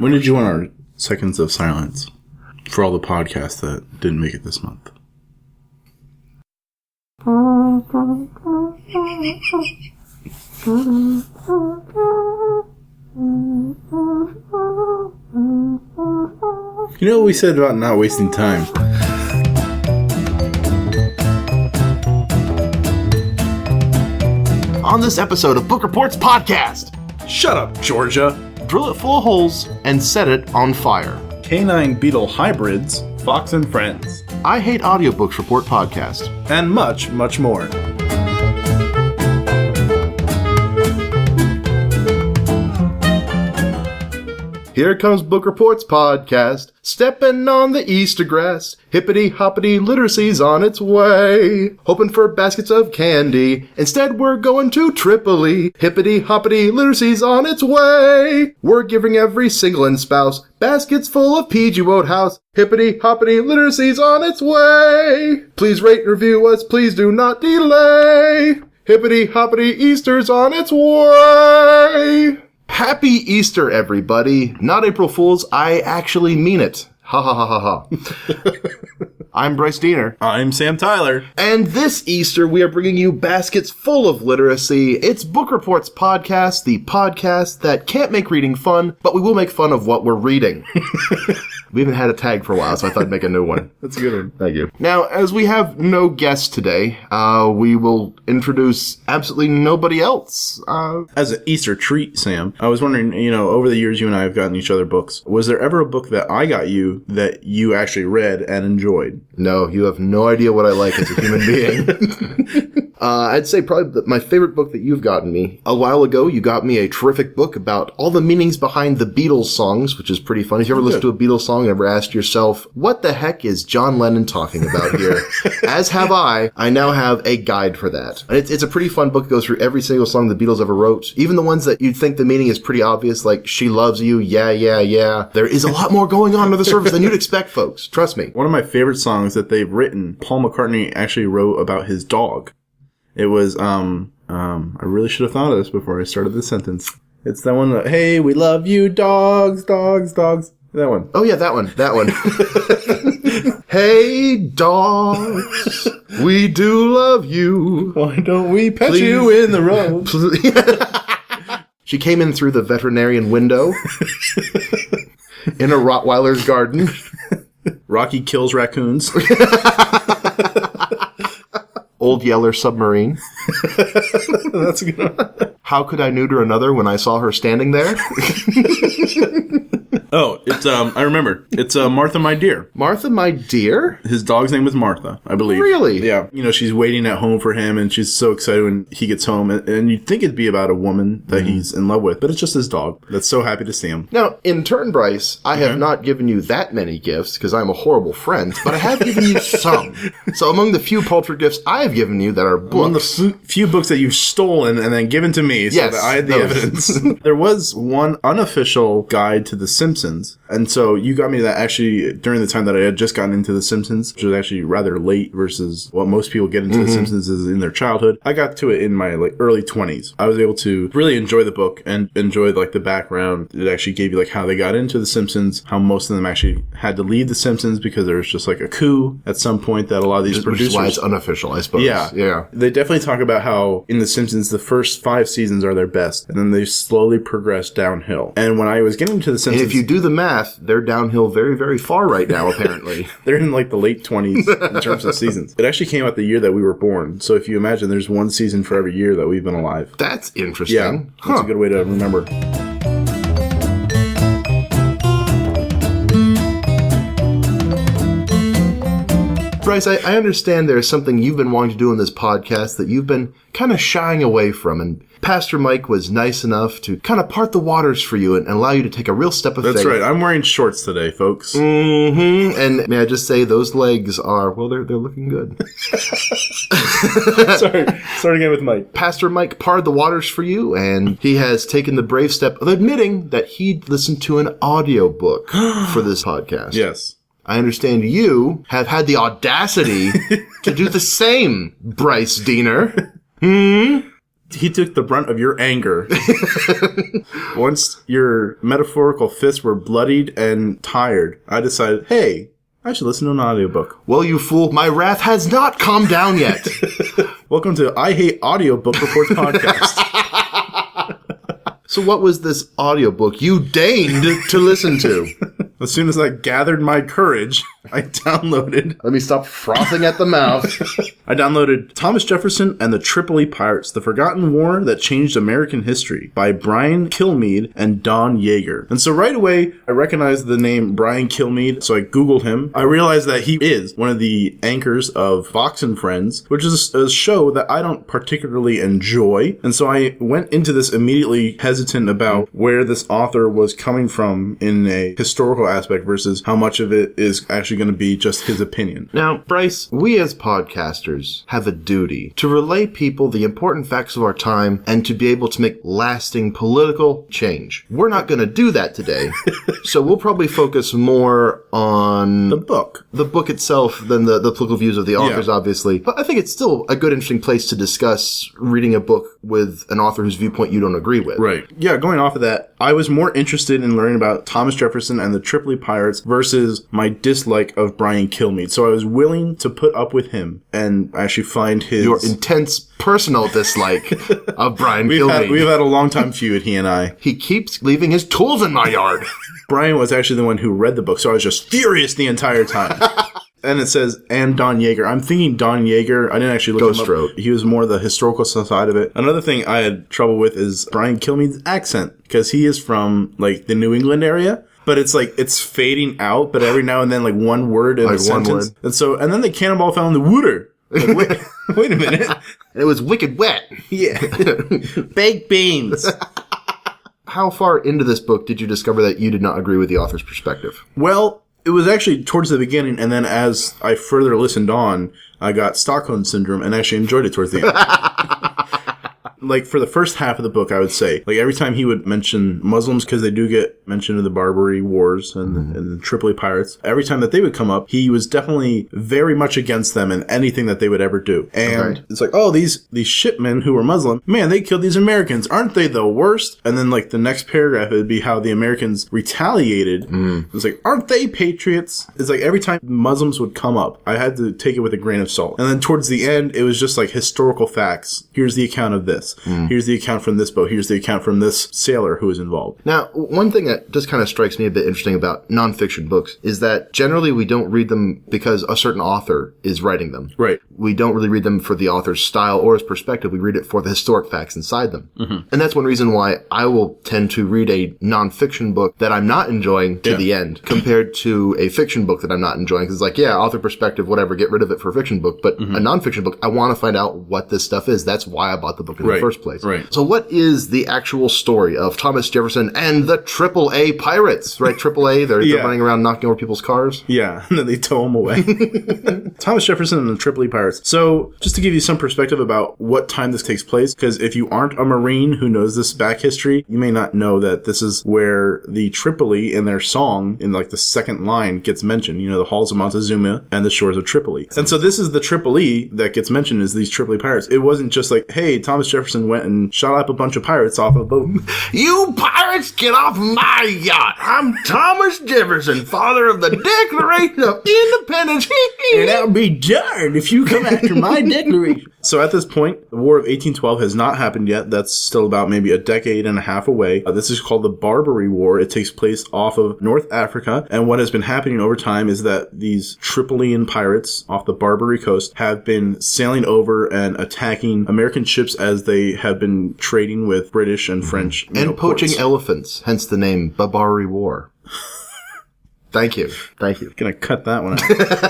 When did you want our seconds of silence for all the podcasts that didn't make it this month? You know what we said about not wasting time? On this episode of Book Report's podcast, Shut up, Georgia! drill it full of holes and set it on fire. Canine beetle hybrids, Fox and Friends, I Hate Audiobooks Report podcast. and much, much more. Here comes Book Report's podcast, stepping on the Easter grass. Hippity-hoppity literacy's on its way. Hoping for baskets of candy. Instead, we're going to Tripoli. Hippity-hoppity literacy's on its way. We're giving every single and spouse baskets full of PG Wodehouse. Hippity-hoppity literacy's on its way. Please rate and review us, please do not delay. Hippity-hoppity Easter's on its way. Happy Easter, everybody. Not April Fools, I actually mean it. Ha ha ha ha ha. I'm Bryce Diener. I'm Sam Tyler. And this Easter, we are bringing you baskets full of literacy. It's Book Report's podcast, the podcast that can't make reading fun, but we will make fun of what we're reading. We haven't had a tag for a while, so I thought I'd make a new one. That's a good one. Thank you. Now, as we have no guests today, we will introduce absolutely nobody else. As an Easter treat, Sam, I was wondering, over the years you and I have gotten each other books. Was there ever a book that I got you that you actually read and enjoyed? No, you have no idea what I like as a human being. I'd say probably my favorite book that you've gotten me. A while ago, you got me a terrific book about all the meanings behind the Beatles songs, which is pretty fun. If you ever listened to a Beatles song and ever asked yourself, what the heck is John Lennon talking about here? As have I now have a guide for that. And it's a pretty fun book. It goes through every single song the Beatles ever wrote. Even the ones that you'd think the meaning is pretty obvious, like She Loves You, Yeah, Yeah, Yeah. There is a lot more going on under the surface than you'd expect, folks. Trust me. One of my favorite songs that they've written, Paul McCartney actually wrote about his dog. It was, I really should have thought of this before I started this sentence. It's that one, hey, we love you, dogs, dogs, dogs. That one. Oh, yeah, that one. Hey, dogs, we do love you. Why don't we pet you in the road? She came in through the veterinarian window in a Rottweiler's garden. Rocky kills raccoons. Old Yeller submarine. That's a good one. How could I neuter another when I saw her standing there? Oh, it's, I remember. It's, Martha, My Dear. Martha, My Dear? His dog's name was Martha, I believe. Really? Yeah. She's waiting at home for him, and she's so excited when he gets home. And you'd think it'd be about a woman that he's in love with, but it's just his dog that's so happy to see him. Now, in turn, Bryce, I have not given you that many gifts, because I'm a horrible friend, but I have given you some. So among the few paltry gifts I have given you that are books... One of the few books that you've stolen and then given to me so that I had the evidence. There was one unofficial guide to The Simpsons. And so you got me that actually during the time that I had just gotten into The Simpsons, which was actually rather late versus what most people get into The Simpsons is in their childhood. I got to it in my early 20s. I was able to really enjoy the book and enjoy the background. It actually gave you how they got into The Simpsons, how most of them actually had to leave The Simpsons because there was just a coup at some point that a lot of these producers... Which is why it's unofficial, I suppose. Yeah. They definitely talk about how in The Simpsons the first 5 seasons are their best and then they slowly progress downhill. And when I was getting to The Simpsons... And if you do the math, they're downhill very, very far right now, apparently. They're in the late 20s in terms of seasons. It actually came out the year that we were born. So if you imagine, there's one season for every year that we've been alive. That's interesting. Yeah, that's a good way to remember. Bryce, I understand there's something you've been wanting to do in this podcast that you've been kind of shying away from, and Pastor Mike was nice enough to kind of part the waters for you and allow you to take a real step of faith. That's right. I'm wearing shorts today, folks. Mm-hmm. And may I just say, those legs are, well, they're looking good. Sorry. Start again with Mike. Pastor Mike parred the waters for you, and he has taken the brave step of admitting that he'd listened to an audiobook for this podcast. Yes. I understand you have had the audacity to do the same, Bryce Diener. He took the brunt of your anger. Once your metaphorical fists were bloodied and tired, I decided, hey, I should listen to an audiobook. Well, you fool, my wrath has not calmed down yet. Welcome to I Hate Audiobook Reports podcast. So what was this audiobook you deigned to listen to? As soon as I gathered my courage, I downloaded... Let me stop frothing at the mouth. I downloaded Thomas Jefferson and the Tripoli Pirates, The Forgotten War That Changed American History by Brian Kilmeade and Don Yaeger. And so right away, I recognized the name Brian Kilmeade, so I Googled him. I realized that he is one of the anchors of Fox and Friends, which is a show that I don't particularly enjoy. And so I went into this immediately hesitant about where this author was coming from in a historical aspect versus how much of it is actually going to be just his opinion. Now, Bryce, we as podcasters have a duty to relay people the important facts of our time and to be able to make lasting political change. We're not going to do that today, so we'll probably focus more on the book itself than the political views of the authors, obviously. But I think it's still a good, interesting place to discuss reading a book with an author whose viewpoint you don't agree with. Right. Yeah, going off of that, I was more interested in learning about Thomas Jefferson and the Tripoli Pirates versus my dislike of Brian Kilmeade. So I was willing to put up with him and actually find his... Your intense personal dislike of Brian Kilmeade. We've had a long time feud, he and I. He keeps leaving his tools in my yard. Brian was actually the one who read the book, so I was just furious the entire time. And it says, and Don Yaeger. I'm thinking Don Yaeger. I didn't actually look him up. He was more the historical side of it. Another thing I had trouble with is Brian Kilmeade's accent, because he is from, like, the New England area. But it's like, it's fading out, but every now and then, like, one word in a sentence. And then the cannonball fell in the water. Like, wait a minute. And it was wicked wet. Yeah. Baked beans. How far into this book did you discover that you did not agree with the author's perspective? Well, it was actually towards the beginning, and then as I further listened on, I got Stockholm Syndrome and actually enjoyed it towards the end. Like, for the first half of the book, I would say, like, every time he would mention Muslims, because they do get mentioned in the Barbary Wars and the Tripoli Pirates, every time that they would come up, he was definitely very much against them and anything that they would ever do. And it's like, oh, these shipmen who were Muslim, man, they killed these Americans. Aren't they the worst? And then, like, the next paragraph, it would be how the Americans retaliated. It's like, aren't they patriots? It's like, every time Muslims would come up, I had to take it with a grain of salt. And then towards the end, it was just like historical facts. Here's the account of this. Here's the account from this boat. Here's the account from this sailor who was involved. Now, one thing that just kind of strikes me a bit interesting about nonfiction books is that generally we don't read them because a certain author is writing them. Right. We don't really read them for the author's style or his perspective. We read it for the historic facts inside them. And that's one reason why I will tend to read a nonfiction book that I'm not enjoying to the end compared to a fiction book that I'm not enjoying. Because it's like, yeah, author perspective, whatever, get rid of it for a fiction book. But a nonfiction book, I want to find out what this stuff is. That's why I bought the book in the first place. Right. So what is the actual story of Thomas Jefferson and the AAA pirates? Right, AAA, they're running around knocking over people's cars. Yeah, and then they tow them away. Thomas Jefferson and the Tripoli Pirates. So, just to give you some perspective about what time this takes place, because if you aren't a Marine who knows this back history, you may not know that this is where the Tripoli in their song, in like the second line, gets mentioned. You know, the halls of Montezuma and the shores of Tripoli. And so this is the Tripoli that gets mentioned as these Tripoli pirates. It wasn't just like, hey, Thomas Jefferson went and shot up a bunch of pirates off a boat. You pirates, get off my yacht! I'm Thomas Jefferson, father of the Declaration of Independence. And I'll be darned if you come after my declaration. So at this point, the War of 1812 has not happened yet. That's still about maybe a decade and a half away. This is called the Barbary War. It takes place off of North Africa. And what has been happening over time is that these Tripolian pirates off the Barbary coast have been sailing over and attacking American ships as they have been trading with British and French and poaching elephants, hence the name Barbary War. Thank you. Gonna cut that one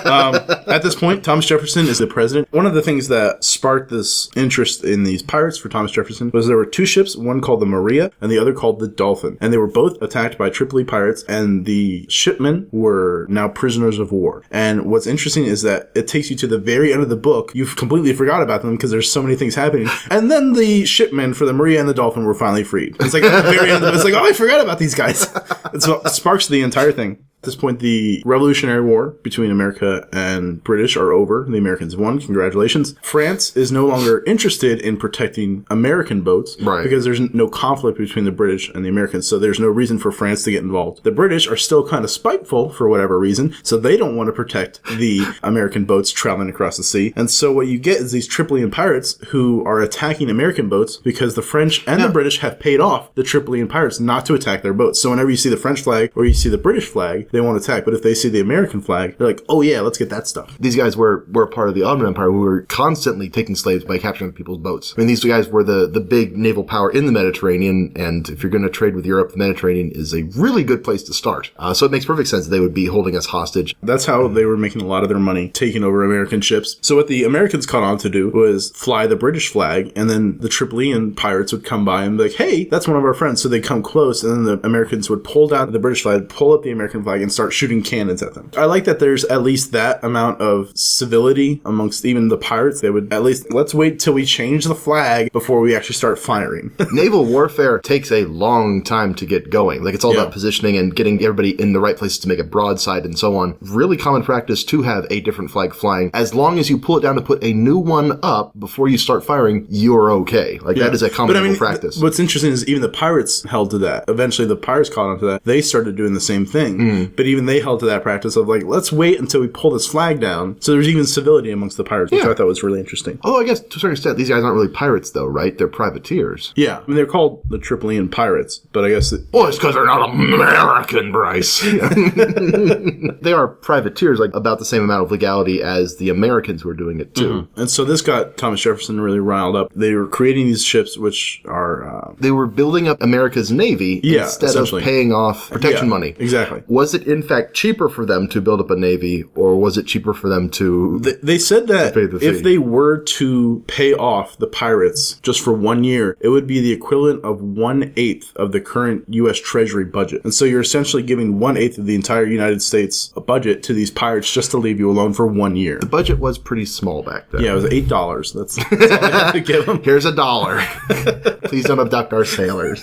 out. At this point, Thomas Jefferson is the president. One of the things that sparked this interest in these pirates for Thomas Jefferson was there were two ships, one called the Maria and the other called the Dolphin. And they were both attacked by Tripoli pirates, and the shipmen were now prisoners of war. And what's interesting is that it takes you to the very end of the book. You've completely forgot about them because there's so many things happening. And then the shipmen for the Maria and the Dolphin were finally freed. It's like at the very end of it, it's like, oh, I forgot about these guys. It's what sparks the entire thing. At this point, the Revolutionary War between America and British are over. The Americans won. Congratulations. France is no longer interested in protecting American boats because there's no conflict between the British and the Americans, so there's no reason for France to get involved. The British are still kind of spiteful for whatever reason, so they don't want to protect the American boats traveling across the sea. And so what you get is these Tripolian pirates who are attacking American boats because the French and the British have paid off the Tripolian pirates not to attack their boats. So whenever you see the French flag or you see the British flag, they won't attack. But if they see the American flag, they're like, oh yeah, let's get that stuff. These guys were part of the Ottoman Empire who were constantly taking slaves by capturing people's boats. I mean, these guys were the big naval power in the Mediterranean, and if you're going to trade with Europe, the Mediterranean is a really good place to start. So it makes perfect sense that they would be holding us hostage. That's how they were making a lot of their money, taking over American ships. So what the Americans caught on to do was fly the British flag, and then the Tripolian pirates would come by and be like, hey, that's one of our friends. So they'd come close, and then the Americans would pull down the British flag, pull up the American flag, and start shooting cannons at them. I like that there's at least that amount of civility amongst even the pirates. They would at least, let's wait till we change the flag before we actually start firing. Naval warfare takes a long time to get going. Like, it's all about positioning and getting everybody in the right places to make a broadside and so on. Really common practice to have a different flag flying. As long as you pull it down to put a new one up before you start firing, you're okay. Like, that is a common naval practice. What's interesting is even the pirates held to that. Eventually, the pirates caught on to that. They started doing the same thing. But even they held to that practice of, like, let's wait until we pull this flag down. So there's even civility amongst the pirates, which I thought was really interesting. Although I guess to a certain extent, these guys aren't really pirates, though, right? They're privateers. Yeah. I mean, they're called the Tripolian pirates, but I guess... Well, it's because they're not American, Bryce. They are privateers, like, about the same amount of legality as the Americans who are doing it, too. And so this got Thomas Jefferson really riled up. They were creating these ships, which are... They were building up America's Navy instead of paying off protection money. Exactly. Was it, in fact, cheaper for them to build up a navy, or was it cheaper for them to... They said that if they were to pay off the pirates just for 1 year, it would be the equivalent of 1/8 of the current U.S. Treasury budget. And so you're essentially giving 1/8 of the entire United States budget to these pirates just to leave you alone for 1 year. The budget was pretty small back then. Yeah, it was $8. That's all they had to give them. Here's $1. Please don't abduct our sailors.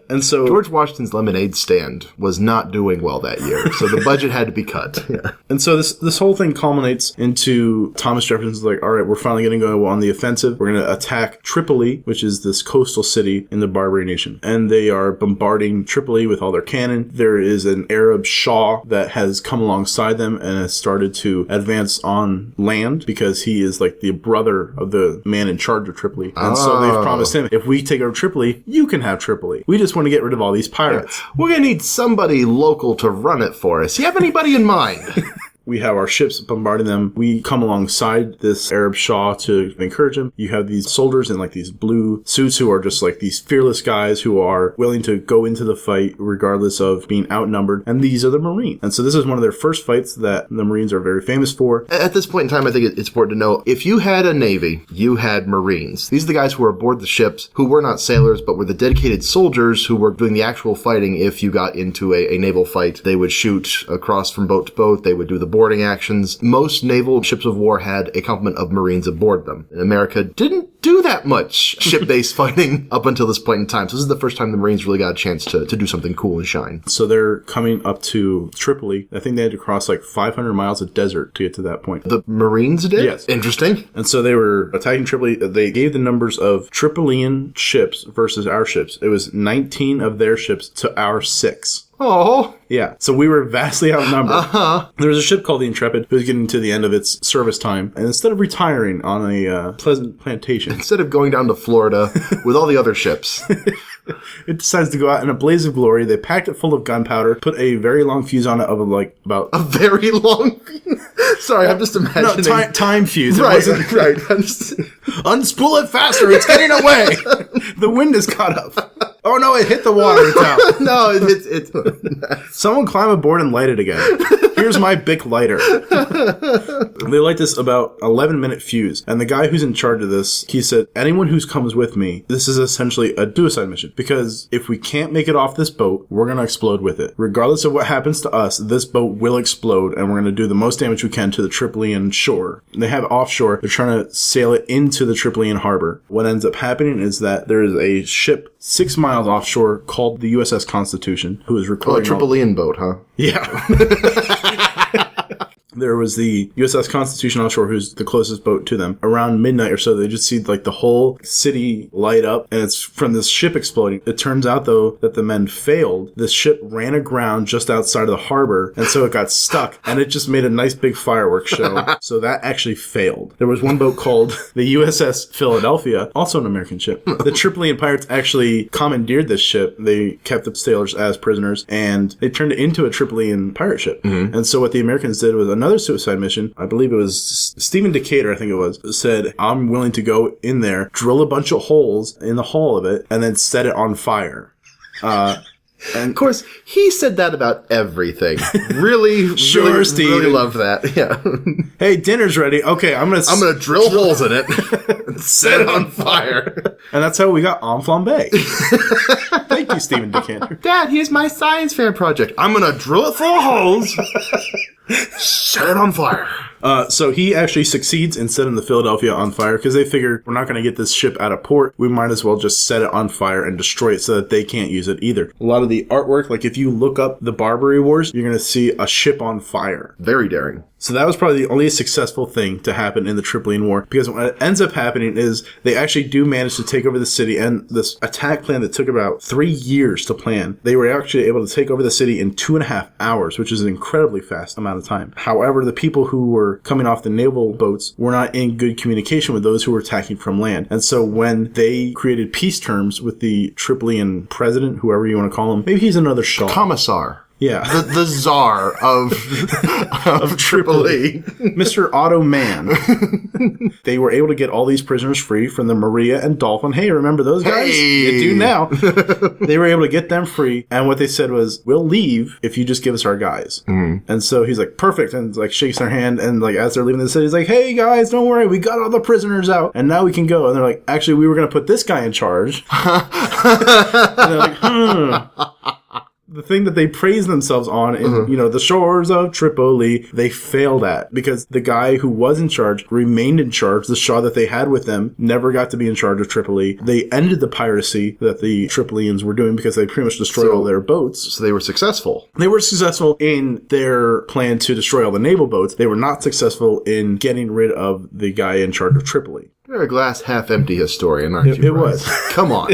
And so George Washington's lemonade stand was not doing well that year, so the budget had to be cut. Yeah. And so this whole thing culminates into Thomas Jefferson's like, all right, we're finally going to go on the offensive. We're going to attack Tripoli, which is this coastal city in the Barbary nation. And they are bombarding Tripoli with all their cannon. There is an Arab Shah that has come alongside them and has started to advance on land because he is like the brother of the man in charge of Tripoli. And so they've promised him, if we take over Tripoli, you can have Tripoli. We just want to get rid of all these pirates. We're going to need somebody local to run it for us. You have anybody in mind? We have our ships bombarding them. We come alongside this Arab Shah to encourage him. You have these soldiers in like these blue suits who are just like these fearless guys who are willing to go into the fight regardless of being outnumbered. And these are the Marines. And so this is one of their first fights that the Marines are very famous for. At this point in time, I think it's important to know, if you had a Navy, you had Marines. These are the guys who were aboard the ships, who were not sailors, but were the dedicated soldiers who were doing the actual fighting. If you got into a naval fight, they would shoot across from boat to boat. They would do the boarding actions. Most naval ships of war had a complement of Marines aboard them. And America didn't do that much ship-based fighting up until this point in time. So this is the first time the Marines really got a chance to do something cool and shine. So they're coming up to Tripoli. I think they had to cross like 500 miles of desert to get to that point. The Marines did? Yes. Interesting. And so they were attacking Tripoli. They gave the numbers of Tripolian ships versus our ships. It was 19 of their ships to our 6. Oh. Yeah. So we were vastly outnumbered. There was a ship called the Intrepid who was getting to the end of its service time. And instead of retiring on a pleasant plantation, instead of going down to Florida with all the other ships, it decides to go out in a blaze of glory. They packed it full of gunpowder, put a very long fuse on it of like about... A very long fuse? Sorry, I'm just imagining... No, time fuse. Right, right. Unspool it faster. It's getting away. The wind is caught up. Oh no, it hit the water. It's out. No, it's Someone climb aboard and light it again. Here's my Bic lighter. They light this about 11-minute fuse. And the guy who's in charge of this, he said, anyone who comes with me, this is essentially a suicide mission. Because if we can't make it off this boat, we're going to explode with it. Regardless of what happens to us, this boat will explode and we're going to do the most damage we can to the Tripolian shore. They have it offshore. They're trying to sail it into the Tripolian harbor. What ends up happening is that there is a ship 6 miles miles offshore called the USS Constitution, who was recording... Oh, a Tripolian boat, huh? Yeah. There was the USS Constitution offshore, who's the closest boat to them. Around midnight or so, they just see like the whole city light up, and it's from this ship exploding. It turns out, though, that the men failed. This ship ran aground just outside of the harbor, and so it got stuck, and it just made a nice big fireworks show. So that actually failed. There was one boat called the USS Philadelphia, also an American ship. The Tripolian pirates actually commandeered this ship. They kept the sailors as prisoners, and they turned it into a Tripolian pirate ship. Mm-hmm. And so what the Americans did was another suicide mission, I believe it was Stephen Decatur, I think it was, said, I'm willing to go in there, drill a bunch of holes in the hull of it, and then set it on fire. And of course, he said that about everything. Really, sure, Steve. Really love that. Yeah. Hey, dinner's ready. Okay, I'm gonna drill holes in it and set it on fire. And that's how we got en flambe. Thank you, Stephen Decatur. Dad, here's my science fair project. I'm gonna drill it full of holes, set it on fire. So he actually succeeds in setting the Philadelphia on fire because they figured we're not going to get this ship out of port. We might as well just set it on fire and destroy it so that they can't use it either. A lot of the artwork, like if you look up the Barbary Wars, you're going to see a ship on fire. Very daring. So that was probably the only successful thing to happen in the Tripolian War, because what ends up happening is they actually do manage to take over the city, and this attack plan that took about 3 years to plan, they were actually able to take over the city in 2.5 hours, which is an incredibly fast amount of time. However, the people who were coming off the naval boats were not in good communication with those who were attacking from land. And so when they created peace terms with the Tripolian president, whoever you want to call him, maybe he's another Shaw. Commissar. Yeah. The czar of Tripoli. Mr. Otto Mann. They were able to get all these prisoners free from the Maria and Dolphin. Hey, remember those guys? Hey. You do now. They were able to get them free. And what they said was, we'll leave if you just give us our guys. Mm-hmm. And so he's like, perfect. And like shakes their hand. And like as they're leaving the city, he's like, hey guys, don't worry. We got all the prisoners out. And now we can go. And they're like, actually, we were going to put this guy in charge. And they're like, The thing that they praise themselves on in, the shores of Tripoli, they failed at because the guy who was in charge remained in charge. The Shah that they had with them never got to be in charge of Tripoli. They ended the piracy that the Tripolians were doing because they pretty much destroyed all their boats. So they were successful. They were successful in their plan to destroy all the naval boats. They were not successful in getting rid of the guy in charge of Tripoli. You're a glass half empty historian, aren't you? It was. Come on.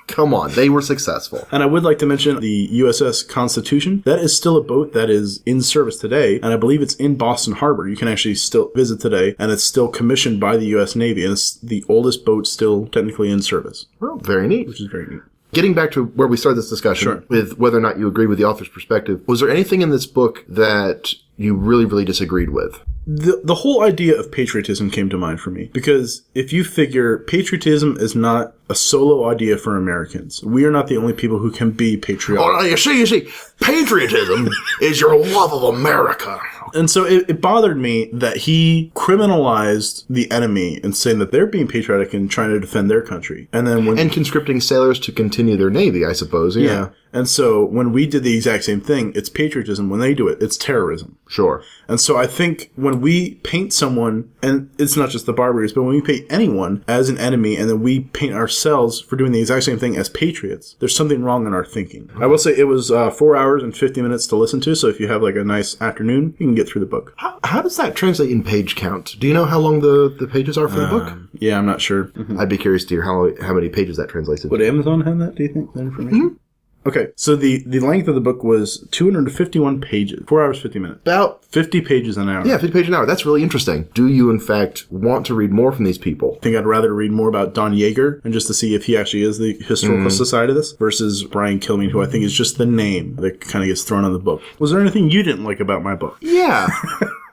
Come on. They were successful. And I would like to mention the USS Constitution. That is still a boat that is in service today. And I believe it's in Boston Harbor. You can actually still visit today. And it's still commissioned by the U.S. Navy. And it's the oldest boat still technically in service. Well, very neat. Which is very neat. Getting back to where we started this discussion with whether or not you agree with the author's perspective, was there anything in this book that you really, really disagreed with? The whole idea of patriotism came to mind for me, because if you figure patriotism is not a solo idea for Americans, we are not the only people who can be patriotic. Oh, you see, patriotism is your love of America. And so it bothered me that he criminalized the enemy and saying that they're being patriotic and trying to defend their country. And then and conscripting sailors to continue their navy, I suppose. Yeah. And so when we did the exact same thing, it's patriotism. When they do it, it's terrorism. Sure. And so I think when we paint someone, and it's not just the Barbaries, but when we paint anyone as an enemy and then we paint ourselves for doing the exact same thing as patriots, there's something wrong in our thinking. I will say it was 4 hours and 50 minutes to listen to, so if you have like a nice afternoon, you can get through the book. How does that translate in page count? Do you know how long the pages are for the book? Yeah, I'm not sure. Mm-hmm. I'd be curious to hear how many pages that translates into. Would Amazon have that, do you think, that information? Mm-hmm. Okay, so the length of the book was 251 pages, 4 hours, 50 minutes. About 50 pages an hour. Yeah, 50 pages an hour. That's really interesting. Do you, in fact, want to read more from these people? I think I'd rather read more about Don Yaeger, and just to see if he actually is the historical side of this, versus Brian Kilmeade, who I think is just the name that kind of gets thrown on the book. Was there anything you didn't like about my book? Yeah.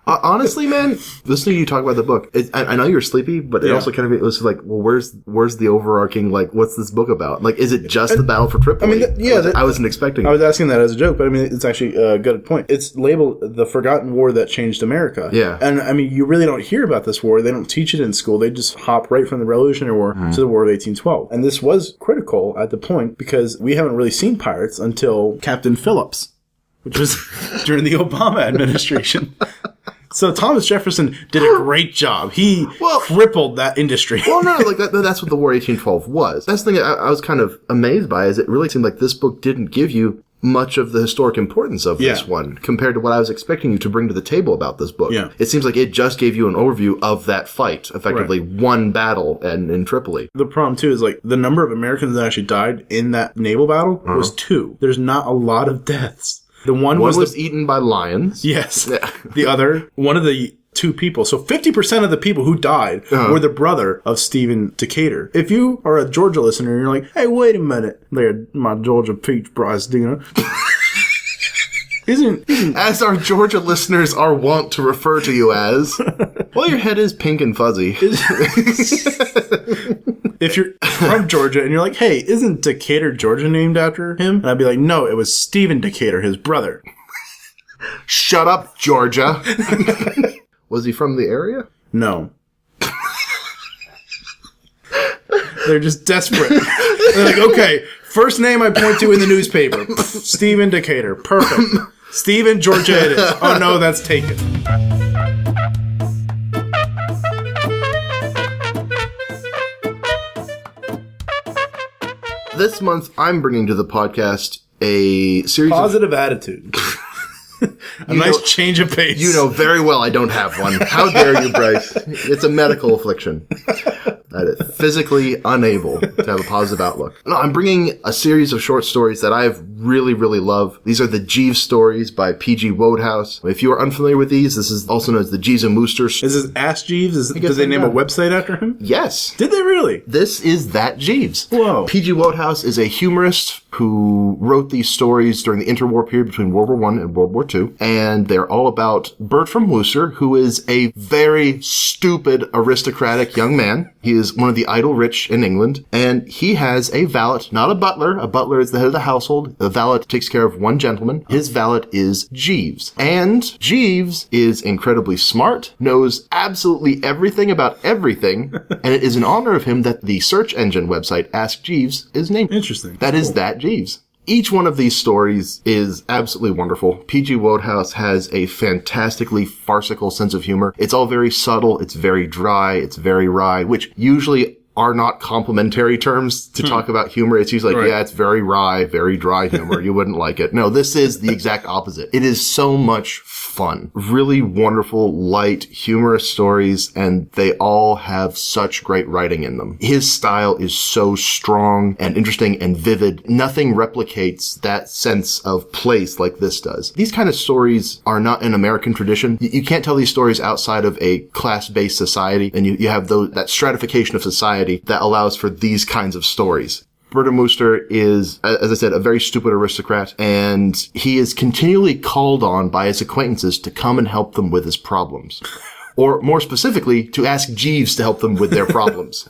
Honestly, man, listening to you talk about the book, I know you're sleepy, but it also kind of was like, well, where's the overarching, like, what's this book about? Like, is it just the battle for Tripoli? I mean, I wasn't expecting I was asking that as a joke, but I mean, it's actually a good point. It's labeled The Forgotten War That Changed America. Yeah. And I mean, you really don't hear about this war. They don't teach it in school. They just hop right from the Revolutionary War to the War of 1812. And this was critical at the point because we haven't really seen pirates until Captain Phillips, which was during the Obama administration. So Thomas Jefferson did a great job. He crippled that industry. Well, no, like that's what the War 1812 was. That's the thing I was kind of amazed by, is it really seemed like this book didn't give you much of the historic importance of this one compared to what I was expecting you to bring to the table about this book. Yeah. It seems like it just gave you an overview of that fight, effectively one battle in Tripoli. The problem, too, is like the number of Americans that actually died in that naval battle was 2. There's not a lot of deaths. The one was eaten by lions. Yes. The other, one of the 2 people. So 50% of the people who died were the brother of Stephen Decatur. If you are a Georgia listener and you're like, hey, wait a minute, there, my Georgia peach Bryce Dina. As our Georgia listeners are wont to refer to you as, well, your head is pink and fuzzy. If you're from Georgia and you're like, hey, isn't Decatur, Georgia named after him? And I'd be like, no, it was Stephen Decatur, his brother. Shut up, Georgia. Was he from the area? No. They're just desperate. They're like, okay, first name I point to in the newspaper, Stephen Decatur. Perfect. Stephen, Georgia it is. Oh no, that's taken. This month, I'm bringing to the podcast a series Positive attitude. A nice change of pace. You know very well I don't have one. How dare you, Bryce? It's a medical affliction. That is physically unable to have a positive outlook. No, I'm bringing a series of short stories that I've really, really loved. These are the Jeeves stories by P.G. Wodehouse. If you are unfamiliar with these, this is also known as the Jeeves and Wooster. Is this Ask Jeeves? Did they name a website after him? Yes. Did they really? This is that Jeeves. Whoa. P.G. Wodehouse is a humorist who wrote these stories during the interwar period between World War I and World War II. And they're all about Bert from Worcester, who is a very stupid, aristocratic young man. He is one of the idle rich in England, and he has a valet, not a butler. A butler is the head of the household. The valet takes care of one gentleman. His valet is Jeeves. And Jeeves is incredibly smart, knows absolutely everything about everything, and it is in honor of him that the search engine website Ask Jeeves is named. Interesting. That is that Jeeves. Each one of these stories is absolutely wonderful. P.G. Wodehouse has a fantastically farcical sense of humor. It's all very subtle, it's very dry, it's very wry, which usually are not complimentary terms to talk about humor. It's usually like, yeah, it's very wry, very dry humor. You wouldn't like it. No, this is the exact opposite. It is so much fun. Really wonderful, light, humorous stories, and they all have such great writing in them. His style is so strong and interesting and vivid. Nothing replicates that sense of place like this does. These kind of stories are not an American tradition. You can't tell these stories outside of a class-based society, and you have that stratification of society that allows for these kinds of stories. Bertram Wooster is, as I said, a very stupid aristocrat, and he is continually called on by his acquaintances to come and help them with his problems. Or more specifically, to ask Jeeves to help them with their problems.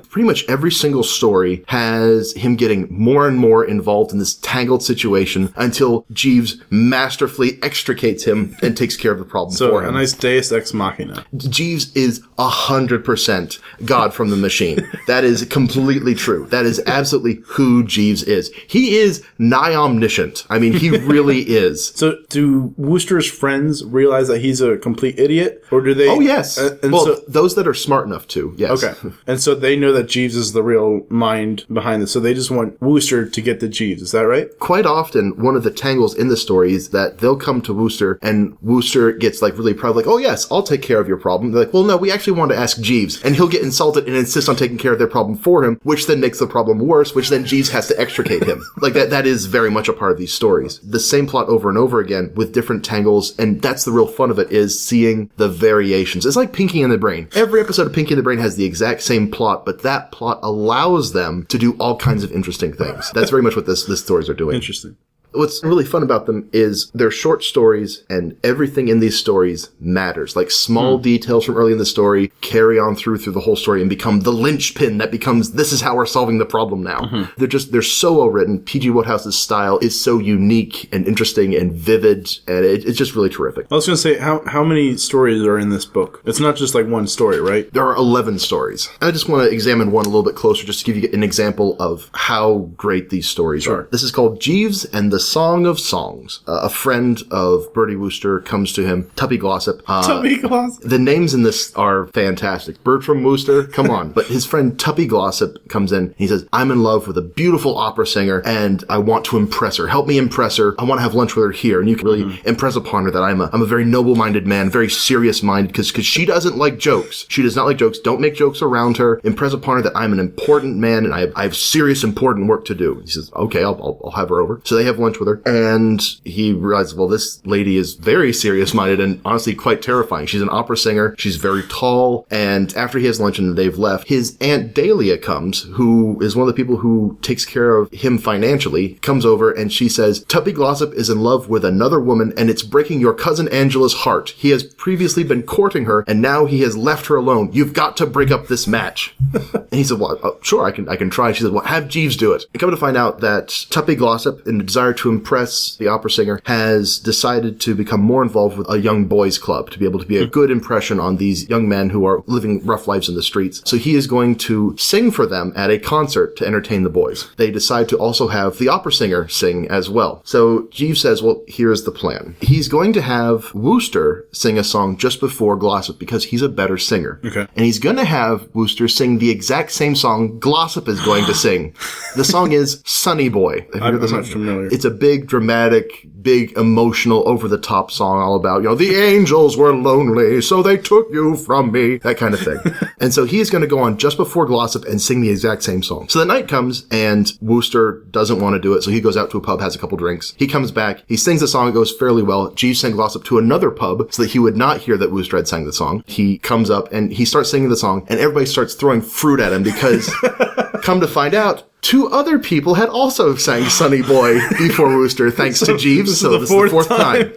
Pretty much every single story has him getting more and more involved in this tangled situation until Jeeves masterfully extricates him and takes care of the problem for him. So, a nice deus ex machina. Jeeves is 100% God from the machine. That is completely true. That is absolutely who Jeeves is. He is nigh omniscient. I mean, he really is. So, do Wooster's friends realize that he's a complete idiot? Or do they... Oh, yes. Those that are smart enough to, yes. Okay. And so they know that Jeeves is the real mind behind this. So they just want Wooster to get to Jeeves. Is that right? Quite often, one of the tangles in the story is that they'll come to Wooster, and Wooster gets like really proud, like, oh, yes, I'll take care of your problem. They're like, well, no, we actually want to ask Jeeves. And he'll get insulted and insist on taking care of their problem for him, which then makes the problem worse, which then Jeeves has to extricate him. Like, that is very much a part of these stories. The same plot over and over again with different tangles, and that's the real fun of it, is seeing the variations. It's like Pinky and the Brain. Every episode of Pinky and the Brain has the exact same plot, but that plot allows them to do all kinds of interesting things. That's very much what this stories are doing. Interesting. What's really fun about them is they're short stories, and everything in these stories matters. Like small details from early in the story carry on through the whole story and become the linchpin that becomes, this is how we're solving the problem now. They're so well written. P.G. Wodehouse's style is so unique and interesting and vivid, and it's just really terrific. I was going to say, how many stories are in this book? It's not just like one story, right? There are 11 stories. I just want to examine one a little bit closer just to give you an example of how great these stories are. This is called Jeeves and the Song of Songs. A friend of Bertie Wooster comes to him, Tuppy Glossop. Tuppy Glossop. The names in this are fantastic. Bertram Wooster, come on. But his friend Tuppy Glossop comes in. He says, I'm in love with a beautiful opera singer, and I want to impress her. Help me impress her. I want to have lunch with her here, and you can really impress upon her that I'm a very noble-minded man, very serious-minded, because she doesn't like jokes. She does not like jokes. Don't make jokes around her. Impress upon her that I'm an important man, and I have serious, important work to do. He says, okay, I'll have her over. So they have lunch with her, and he realizes, well, this lady is very serious-minded and honestly quite terrifying. She's an opera singer. She's very tall, and after he has lunch and they've left, his Aunt Dahlia comes, who is one of the people who takes care of him financially, comes over, and she says, Tuppy Glossop is in love with another woman, and it's breaking your cousin Angela's heart. He has previously been courting her, and now he has left her alone. You've got to break up this match. And he said, well, sure, I can try. She said, well, have Jeeves do it. And come to find out that Tuppy Glossop, in the desire to impress the opera singer, has decided to become more involved with a young boys club to be able to be a good impression on these young men who are living rough lives in the streets. So he is going to sing for them at a concert to entertain the boys. They decide to also have the opera singer sing as well. So Jeeves says, well, here's the plan. He's going to have Wooster sing a song just before Glossop because he's a better singer. Okay. And he's going to have Wooster sing the exact same song Glossop is going to sing. The song is Sonny Boy. I'm not familiar. It's a big, dramatic, big, emotional, over-the-top song all about, the angels were lonely, so they took you from me, that kind of thing. And so he's going to go on just before Glossop and sing the exact same song. So the night comes, and Wooster doesn't want to do it, so he goes out to a pub, has a couple drinks. He comes back, he sings the song, it goes fairly well. Jeeves sent Glossop to another pub so that he would not hear that Wooster had sang the song. He comes up, and he starts singing the song, and everybody starts throwing fruit at him because, come to find out, 2 other people had also sang Sonny Boy before Wooster, thanks to Jeeves. So this is the fourth time.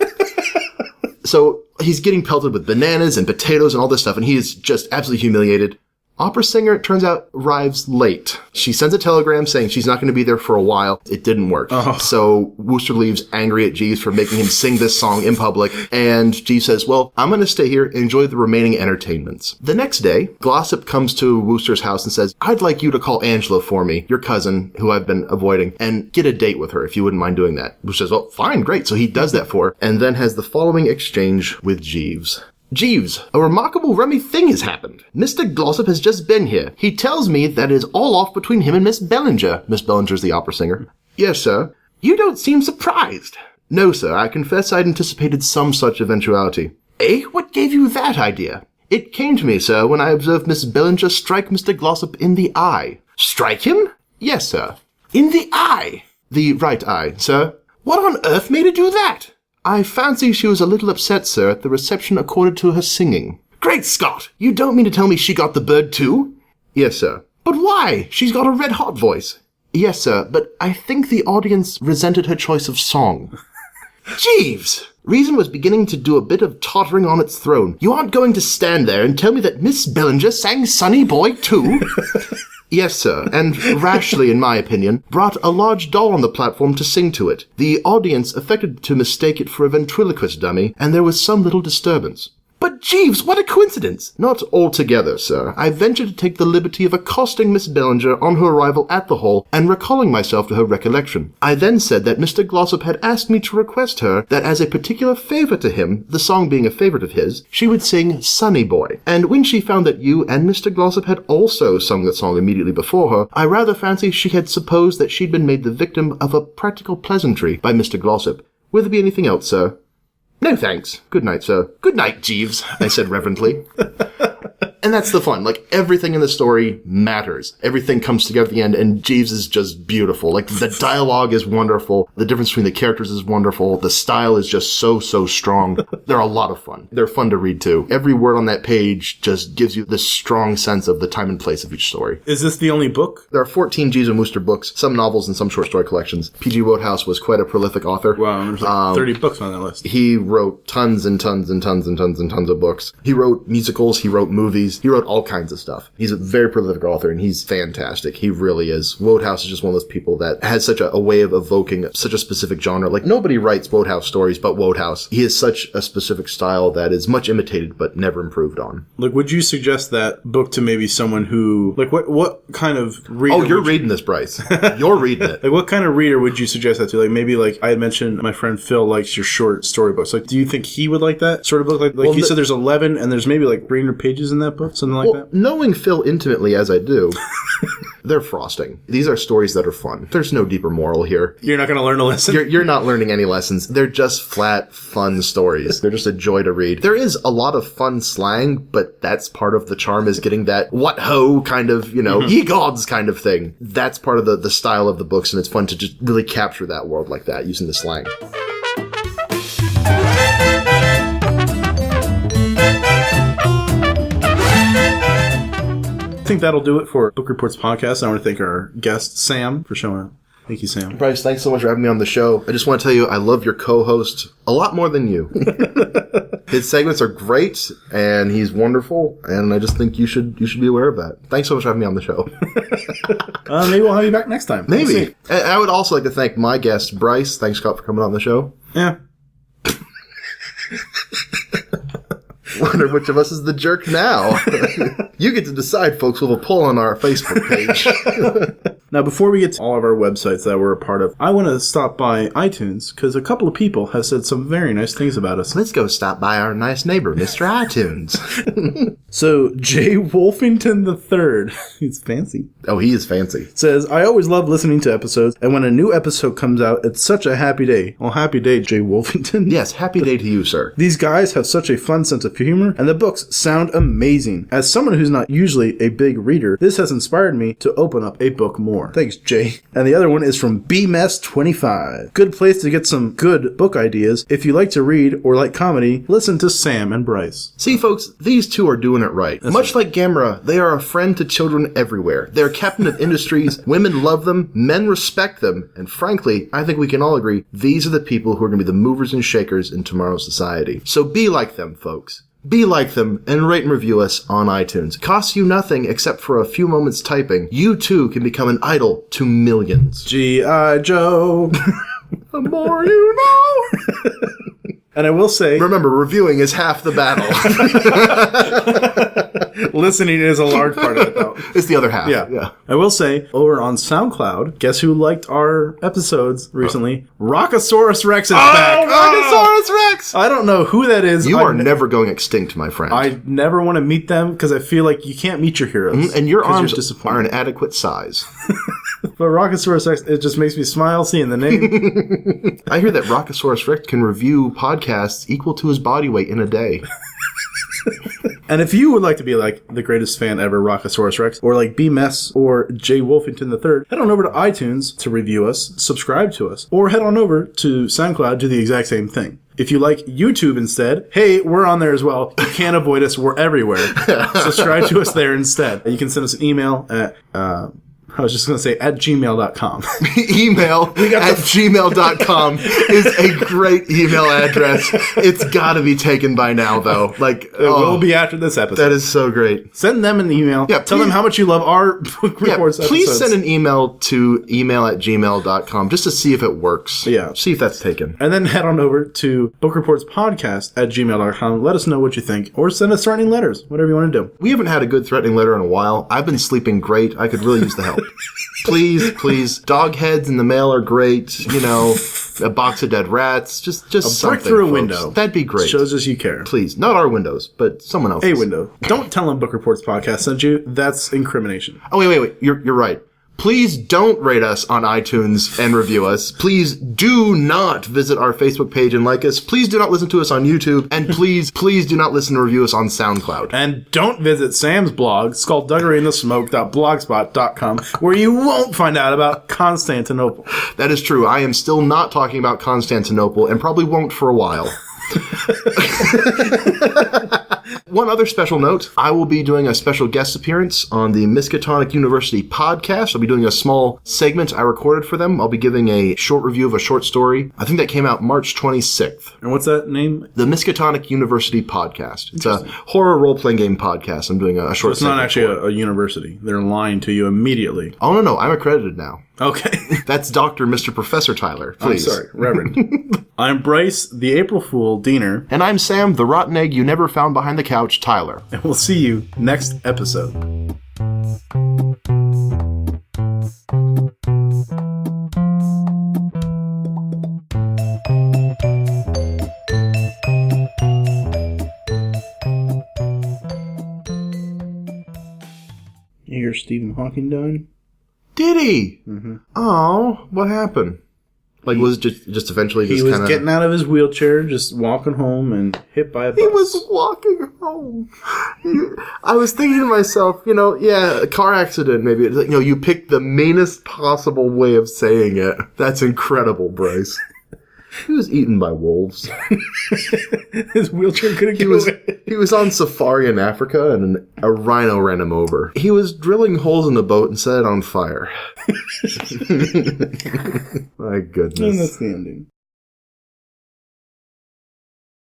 So he's getting pelted with bananas and potatoes and all this stuff, and he is just absolutely humiliated. Opera singer, it turns out, arrives late. She sends a telegram saying she's not going to be there for a while. It didn't work. So Wooster leaves angry at Jeeves for making him sing this song in public. And Jeeves says, well, I'm going to stay here and enjoy the remaining entertainments. The next day, Glossop comes to Wooster's house and says, I'd like you to call Angela for me, your cousin, who I've been avoiding, and get a date with her if you wouldn't mind doing that. Wooster says, well, fine, great. So he does that for her, and then has the following exchange with Jeeves. Jeeves, a remarkable rummy thing has happened. Mr. Glossop has just been here. He tells me that it is all off between him and Miss Bellinger. Miss Bellinger's the opera singer. Yes, sir. You don't seem surprised. No, sir. I confess I'd anticipated some such eventuality. Eh? What gave you that idea? It came to me, sir, when I observed Miss Bellinger strike Mr. Glossop in the eye. Strike him? Yes, sir. In the eye? The right eye, sir. What on earth made her do that? I fancy she was a little upset, sir, at the reception accorded to her singing. Great Scott! You don't mean to tell me she got the bird too? Yes, sir. But why? She's got a red-hot voice. Yes, sir, but I think the audience resented her choice of song. Jeeves! Reason was beginning to do a bit of tottering on its throne. You aren't going to stand there and tell me that Miss Bellinger sang Sonny Boy too? Yes, sir, and rashly, in my opinion, brought a large doll on the platform to sing to it. The audience affected to mistake it for a ventriloquist dummy, and there was some little disturbance. But Jeeves, what a coincidence! Not altogether, sir. I venture to take the liberty of accosting Miss Bellinger on her arrival at the hall and recalling myself to her recollection. I then said that Mr. Glossop had asked me to request her that as a particular favor to him, the song being a favorite of his, she would sing Sonny Boy. And when she found that you and Mr. Glossop had also sung that song immediately before her, I rather fancy she had supposed that she'd been made the victim of a practical pleasantry by Mr. Glossop. Will there be anything else, sir? No, thanks. Good night, sir. Good night, Jeeves, I said reverently. And that's the fun. Like, everything in the story matters. Everything comes together at the end, and Jeeves is just beautiful. Like, the dialogue is wonderful. The difference between the characters is wonderful. The style is just so strong. They're a lot of fun. They're fun to read, too. Every word on that page just gives you this strong sense of the time and place of each story. Is this the only book? There are 14 Jeeves and Wooster books, some novels and some short story collections. P.G. Wodehouse was quite a prolific author. Wow, there's like 30 books on that list. He wrote tons and tons and tons and tons and tons of books. He wrote musicals. He wrote movies. plays. He wrote all kinds of stuff. He's a very prolific author, and he's fantastic. He really is. Wodehouse is just one of those people that has such a way of evoking such a specific genre. Like, nobody writes Wodehouse stories but Wodehouse. He has such a specific style that is much imitated but never improved on. Like, would you suggest that book to maybe someone who, like, what kind of reader? Oh, you're reading this, Bryce. You're reading it. Like, what kind of reader would you suggest that to? Like, maybe, like, I had mentioned my friend Phil likes your short story books. Like, do you think he would like that sort of book? Like well, you said, there's 11, and there's maybe, like, 300 pages in that book? Something like that? Knowing Phil intimately as I do, they're frosting. These are stories that are fun. There's no deeper moral here. You're not going to learn a lesson? You're not learning any lessons. They're just flat, fun stories. They're just a joy to read. There is a lot of fun slang, but that's part of the charm, is getting that what-ho kind of, ye gods kind of thing. That's part of the style of the books, and it's fun to just really capture that world like that using the slang. I think that'll do it for Book Reports Podcast. I want to thank our guest, Sam, for showing up. Thank you, Sam. Bryce, thanks so much for having me on the show. I just want to tell you, I love your co-host a lot more than you. His segments are great, and he's wonderful, and I just think you should be aware of that. Thanks so much for having me on the show. Maybe we'll have you back next time. Maybe. And I would also like to thank my guest, Bryce. Thanks, Scott, for coming on the show. Yeah. Wonder which of us is the jerk now. You get to decide, folks. We'll have a poll on our Facebook page. Now, before we get to all of our websites that we're a part of, I want to stop by iTunes, because a couple of people have said some very nice things about us. Let's go stop by our nice neighbor, Mr. iTunes. So, J. Wolfington III, he's fancy. Oh, he is fancy. Says, I always love listening to episodes, and when a new episode comes out, it's such a happy day. Well, happy day, J. Wolfington. Yes, happy day to you, sir. These guys have such a fun sense of humor, and the books sound amazing. As someone who's not usually a big reader, this has inspired me to open up a book more. Thanks, Jay. And the other one is from BMess25. Good place to get some good book ideas. If you like to read or like comedy, listen to Sam and Bryce. See, folks, these two are doing it right. That's much right. Like Gamera, they are a friend to children everywhere. They're captain of industries. Women love them. Men respect them. And frankly, I think we can all agree, these are the people who are going to be the movers and shakers in tomorrow's society. So be like them, folks. Be like them and rate and review us on iTunes. It costs you nothing except for a few moments typing. You too can become an idol to millions. G.I. Joe. The more you know. And I will say... Remember, reviewing is half the battle. Listening is a large part of it, though. It's the other half. Yeah. I will say, over on SoundCloud, guess who liked our episodes recently? Rockosaurus Rex is back. Rockosaurus Rex! I don't know who that is. You are never going extinct, my friend. I never want to meet them, because I feel like you can't meet your heroes. And your arms are an adequate size. But Rockosaurus Rex, it just makes me smile seeing the name. I hear that Rockosaurus Rex can review podcasts equal to his body weight in a day. And if you would like to be like the greatest fan ever, Rockosaurus Rex, or like B-Mess or J. Wolfington III, head on over to iTunes to review us, subscribe to us, or head on over to SoundCloud, do the exact same thing. If you like YouTube instead, hey, we're on there as well. You can't avoid us. We're everywhere. Subscribe to us there instead. You can send us an email at... I was just going to say at gmail.com. Email at gmail.com is a great email address. It's got to be taken by now, though. It will be after this episode. That is so great. Send them an email. Yeah, tell them how much you love our Book Reports episodes. Please send an email to email@gmail.com just to see if it works. Yeah. See if that's taken. And then head on over to bookreportspodcast@gmail.com. Let us know what you think. Or send us threatening letters. Whatever you want to do. We haven't had a good threatening letter in a while. I've been sleeping great. I could really use the help. Please. Dog heads in the mail are great. A box of dead rats. Just a something, brick through a folks. window. That'd be great. Shows us you care. Please. Not our windows, but someone else's. A window. Don't tell them Book Reports Podcast sent you. That's incrimination. Oh, wait. You're right. Please don't rate us on iTunes and review us. Please do not visit our Facebook page and like us. Please do not listen to us on YouTube. And please do not listen and review us on SoundCloud. And don't visit Sam's blog, skullduggeryinthesmoke.blogspot.com, where you won't find out about Constantinople. That is true. I am still not talking about Constantinople and probably won't for a while. One other special note, I will be doing a special guest appearance on the Miskatonic University podcast. I'll be doing a small segment I recorded for them. I'll be giving a short review of a short story. I think that came out March 26th. And what's that name? The Miskatonic University podcast. It's a horror role-playing game podcast. I'm doing a short segment. It's not actually a university. They're lying to you immediately. Oh, no. I'm accredited now. Okay. That's Dr. Mr. Professor Tyler, please. I'm sorry, Reverend. I'm Bryce, the April Fool, Diener. And I'm Sam, the rotten egg you never found behind the couch, Tyler. And we'll see you next episode. You hear Stephen Hawking dying? Did he? Mm-hmm. Oh, what happened? Like, was it just eventually just kind of... He was getting out of his wheelchair, just walking home, and hit by a bus. He was walking home. I was thinking to myself, a car accident, maybe. It's like, you picked the meanest possible way of saying it. That's incredible, Bryce. He was eaten by wolves. His wheelchair couldn't get away. He was on safari in Africa, and a rhino ran him over. He was drilling holes in the boat and set it on fire. My goodness. And that's the ending.